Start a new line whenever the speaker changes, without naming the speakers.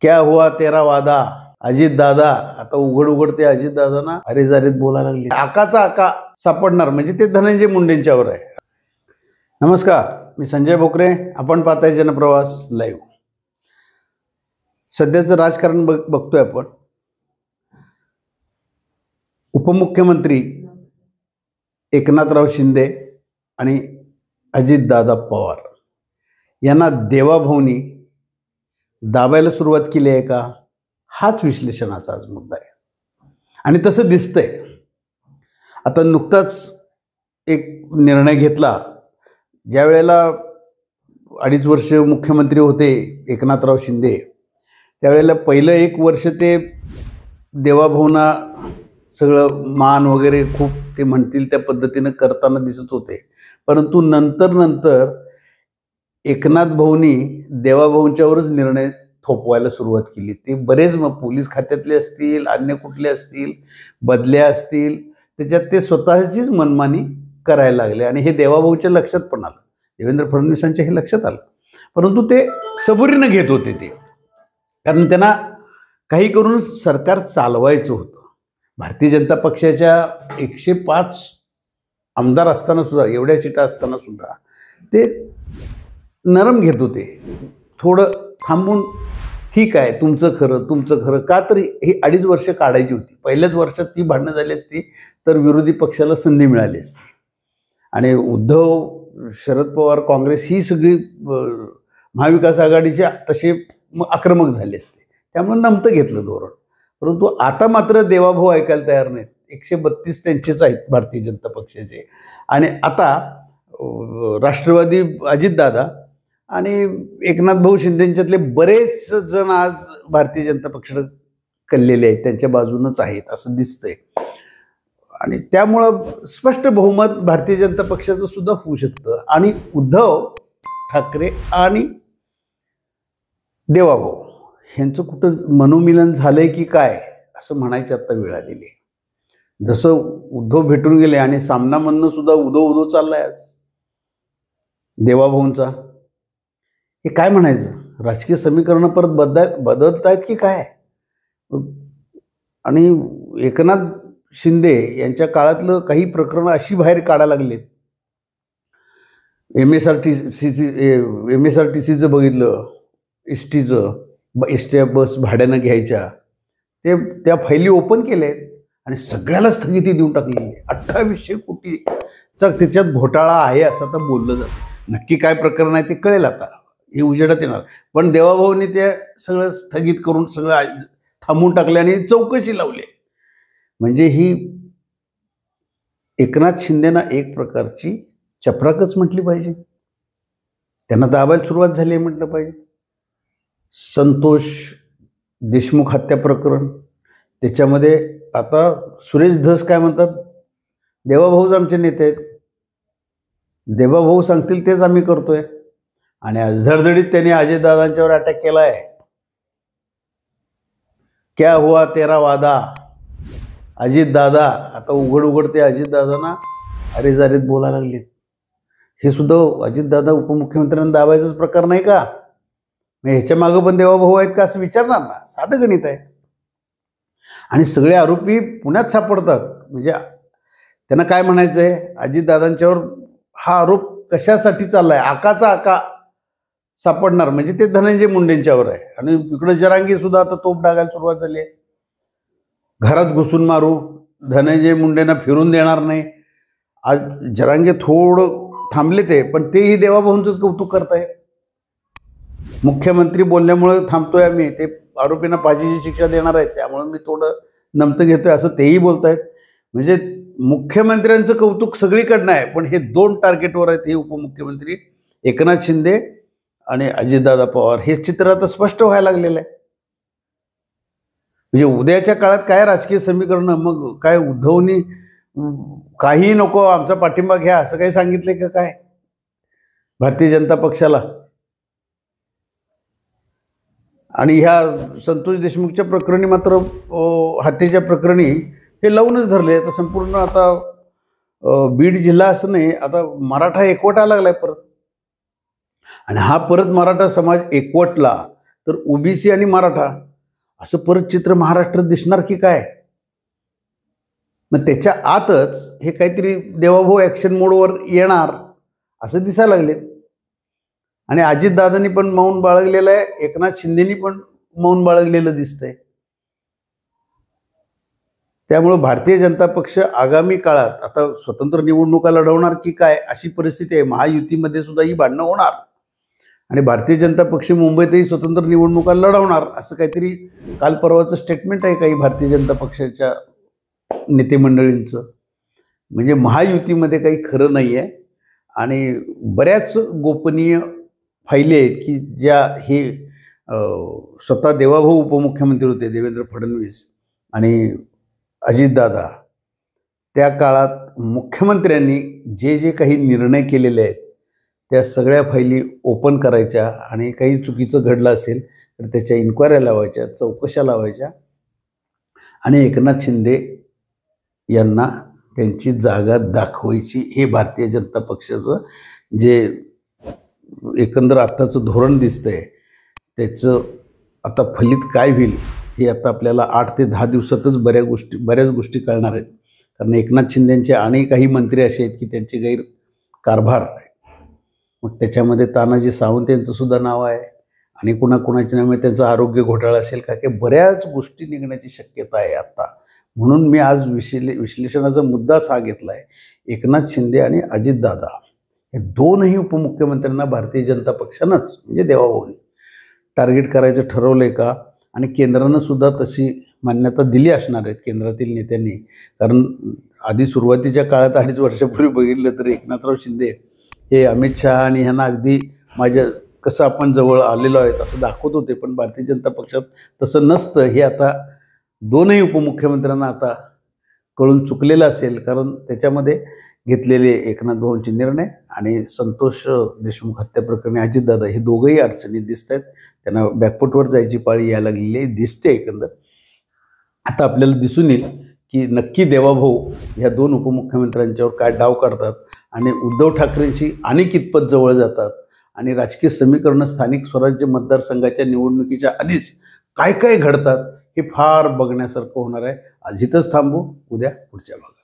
क्या हुआ तेरा वादा, अजित दादा. आता उघड उघड ते अजित दादा ना अरेजारीत बोलायला लागले. आकाचा आका सापडणार म्हणजे ते धनंजय मुंडेंच्यावर आहे. नमस्कार, मी संजय भोकरे. आपण पाहताय जनप्रवास लाईव्ह. सध्याचं राजकारण बघतोय आपण. उपमुख्यमंत्री एकनाथराव शिंदे आणि अजितदादा पवार यांना देवाभाऊनी दाबायला सुरुवात केली आहे का, हाच विश्लेषणाचा आज मुद्दा आहे. आणि तसं दिसतंय. आता नुकताच एक निर्णय घेतला. ज्या वेळेला 2.5 वर्ष मुख्यमंत्री होते एकनाथराव शिंदे, त्यावेळेला पहिलं 1 वर्ष ते देवाभाऊंना सगळं मान वगैरे खूप ते म्हणतील त्या पद्धतीनं करताना दिसत होते. परंतु नंतर एकनाथ भाऊंनी देवाभाऊंच्यावरच निर्णय थोपवायला सुरुवात केली. ते बरेच मग पोलीस खात्यातले असतील, अन्य कुठले असतील, बदल्या असतील, त्याच्यात ते स्वतःचीच मनमानी करायला लागले. आणि हे देवाभाऊच्या लक्षात पण आलं, देवेंद्र फडणवीसांच्या हे लक्षात आलं. परंतु ते सबुरीनं घेत होते ते, कारण त्यांना काही करून सरकार चालवायचं होतं. भारतीय जनता पक्षाच्या 105 आमदार असताना सुद्धा, एवढ्या सीटा असताना सुद्धा ते नरम घेत होते. थोडं थांबून ठीक आहे, तुमचं खरं का तरी ही 2.5 वर्ष काढायची होती. पहिल्याच वर्षात ती भांडणं झाली असती तर विरोधी पक्षाला संधी मिळाली असती. आणि उद्धव, शरद पवार, काँग्रेस ही सगळी महाविकास आघाडीचे तसे आक्रमक झाले असते. त्यामुळे नमतं घेतलं धोरण. परंतु आता मात्र देवाभाऊ ऐकायला तयार नाहीत. 132 त्यांचेच आहेत भारतीय जनता पक्षाचे. आणि आता राष्ट्रवादी अजितदादा आणि एकनाथ भाऊ शिंदेच्यातले बरेच जण आज भारतीय जनता पक्षाकडे कललेले आहेत, त्यांच्या बाजूनच आहेत असं दिसतंय. आणि त्यामुळं स्पष्ट बहुमत भारतीय जनता पक्षाचं सुद्धा होऊ शकतं. आणि उद्धव ठाकरे आणि देवाभाऊ ह्यांचं कुठं मनोमिलन झालंय की काय असं म्हणायची आता वेळ आलेली आहे. जसं उद्धव भेटून गेले आणि सामना म्हणणं सुद्धा उदो चाललाय आज देवाभाऊंचा. हे काय म्हणायचं, राजकीय समीकरणं परत बदलतायत की काय. आणि एकनाथ शिंदे यांच्या काळातलं काही प्रकरणं अशी बाहेर काढायला लागलेत. MSRTCचं बघितलं, एसट्या बस भाड्यानं घ्यायच्या, त्या फायली ओपन केल्या आहेत आणि सगळ्याला स्थगिती देऊन टाकलेली आहे. 2800 कोटीचा त्याच्यात घोटाळा आहे असं आता बोललं जातं. नक्की काय प्रकरण आहे ते कळेल आता, हे उजेडात येणार. पण देवाभाऊंनी ते सगळं स्थगित करून सगळं थांबवून टाकले आणि चौकशी लावली. म्हणजे ही एकनाथ शिंदेना एक प्रकारची चपराकच म्हटली पाहिजे. त्यांना दाबायला सुरुवात झाली आहे म्हटलं पाहिजे. संतोष देशमुख हत्या प्रकरण, त्याच्यामध्ये आता सुरेश धस काय म्हणतात, देवाभाऊच आमचे नेते आहेत, देवाभाऊ सांगतील तेच आम्ही करतोय. आणि झडझडीत त्यांनी अजितदादांच्यावर अटॅक केला आहे. क्या हुआ तेरा वादा, अजित दादा. आता उघड ते अजितदादा ना अरेजारीत बोलायला लागले. हे सुद्धा अजितदादा उपमुख्यमंत्र्यांना दाबायचाच प्रकार नाही का. ह्याच्या मागं पण देवाभाऊ आहेत का असं विचारणार ना, साधं गणित आहे. आणि सगळे आरोपी पुण्यात सापडतात. म्हणजे त्यांना काय म्हणायचं आहे, अजितदादांच्यावर हा आरोप कशासाठी चाललाय, आकाचा आका सापडणार म्हणजे ते धनंजय मुंडेंच्यावर आहे. आणि इकडे जरांगे सुद्धा आता तोप डागायला सुरुवात झाली आहे. घरात घुसून मारू, धनंजय मुंडेंना फिरून देणार नाही. आज जरांगे थोडं थांबले ते, पण तेही देवाभाऊंचंच कौतुक करतायत. मुख्यमंत्री बोलल्यामुळे थांबतोय आम्ही, ते आरोपींना फाशीची शिक्षा देणार आहेत त्यामुळे मी थोडं नमतं घेतोय असं तेही बोलतायत. म्हणजे मुख्यमंत्र्यांचं कौतुक सगळीकडनं आहे, पण हे 2 टार्गेटवर आहेत, हे उपमुख्यमंत्री एकनाथ शिंदे आणि अजितदादा पवार. हे चित्र आता स्पष्ट व्हायला लागलेलं आहे. म्हणजे उद्याच्या काळात काय राजकीय समीकरण, मग काय उद्धवनी काही नको आमचा पाठिंबा घ्या असं काही सांगितलंय का काय भारतीय जनता पक्षाला. आणि ह्या संतोष देशमुखच्या प्रकरणी मात्र हत्येच्या प्रकरणी हे लावूनच धरले. आता संपूर्ण आता बीड जिल्हा असं नाही, आता मराठा एकवटा लागलाय परत. आणि हा परत मराठा समाज एकवटला तर ओबीसी आणि मराठा असं परत चित्र महाराष्ट्रात दिसणार की काय? मग त्याच्या आतच हे काहीतरी देवाभाऊ ॲक्शन मोडवर येणार असं दिसायला लागले. आणि अजितदादांनी पण मौन बाळगलेलं आहे, एकनाथ शिंदेनी पण मौन बाळगलेलं दिसतंय. त्यामुळं भारतीय जनता पक्ष आगामी काळात आता स्वतंत्र निवडणुका लढवणार की काय अशी परिस्थिती आहे. महायुतीमध्ये सुद्धा ही भांडणं होणार आणि भारतीय जनता पक्ष मुंबईतही स्वतंत्र निवडणुका लढवणार असं काहीतरी काल परवाचं स्टेटमेंट आहे काही भारतीय जनता पक्षाच्या नेते मंडळींचं. म्हणजे महायुतीमध्ये काही खरं नाही आहे आणि बऱ्याच गोपनीय फायली आहेत की ज्या हे स्वतः देवाभाऊ उपमुख्यमंत्री होते देवेंद्र फडणवीस आणि अजितदादा, त्या काळात मुख्यमंत्र्यांनी जे जे काही निर्णय केलेले आहेत त्या सगळ्या फायली ओपन करायच्या आणि काही चुकीचं घडलं असेल तर त्याच्या इन्क्वायऱ्या लावायच्या, चौकशा लावायच्या आणि एकनाथ शिंदे यांना त्यांची जागा दाखवायची. हे भारतीय जनता पक्षाचं जे एकंदर आत्ताचं धोरण दिसतंय त्याचं आता फलित काय होईल हे आता आपल्याला 8 ते 10 दिवसातच बऱ्याच गोष्टी कळणार आहेत. कारण एकनाथ शिंदेचे आणि काही मंत्री असे आहेत की त्यांचे गैरकारभार, मग त्याच्यामध्ये तानाजी सावंत यांचं सुद्धा नाव आहे आणि कुणाकुणाचे नाव आहे, त्यांचा आरोग्य घोटाळा असेल का, की बऱ्याच गोष्टी निघण्याची शक्यता आहे आता. म्हणून मी आज विश्लेषणाचा मुद्दाच हा घेतला आहे. एकनाथ शिंदे आणि अजितदादा हे दोनही उपमुख्यमंत्र्यांना भारतीय जनता पक्षानंच म्हणजे देवाभाऊनी टार्गेट करायचं ठरवलंय का? आणि केंद्रानं सुद्धा तशी मान्यता दिली असणार आहेत केंद्रातील नेत्यांनी. कारण आधी सुरुवातीच्या काळात 2.5 वर्षापूर्वी बघितलं तर एकनाथराव शिंदे हे अमित शहा आणि ह्यांना अगदी कसं आपण जवळ आलेलो आहेत असं दाखवत होते, पण भारतीय जनता पक्षात तसं नसतं हे आता दोनही उपमुख्यमंत्र्यांना आता कळून चुकलेलं असेल. कारण त्याच्यामध्ये घेतलेले एकनाथ भाऊंचे निर्णय आणि संतोष देशमुख हत्या प्रकरणी अजितदादा हे दोघंही अडचणीत दिसत आहेत. त्यांना बॅकफुटवर जायची पाळी यायला लागलेली दिसते. एकंदर आता आपल्याला दिसून येईल की नक्की देवाभाऊ ह्या 2 उपमुख्यमंत्र्यांच्यावर काय डाव काढतात आणि उद्धव ठाकरेंची आणि कितपत जवळ जातात आणि राजकीय समीकरणं स्थानिक स्वराज्य मतदारसंघाच्या निवडणुकीच्या आधीच काय काय घडतात हे फार बघण्यासारखं होणार आहे. आज इथंच थांबू, उद्या पुढच्या भागात.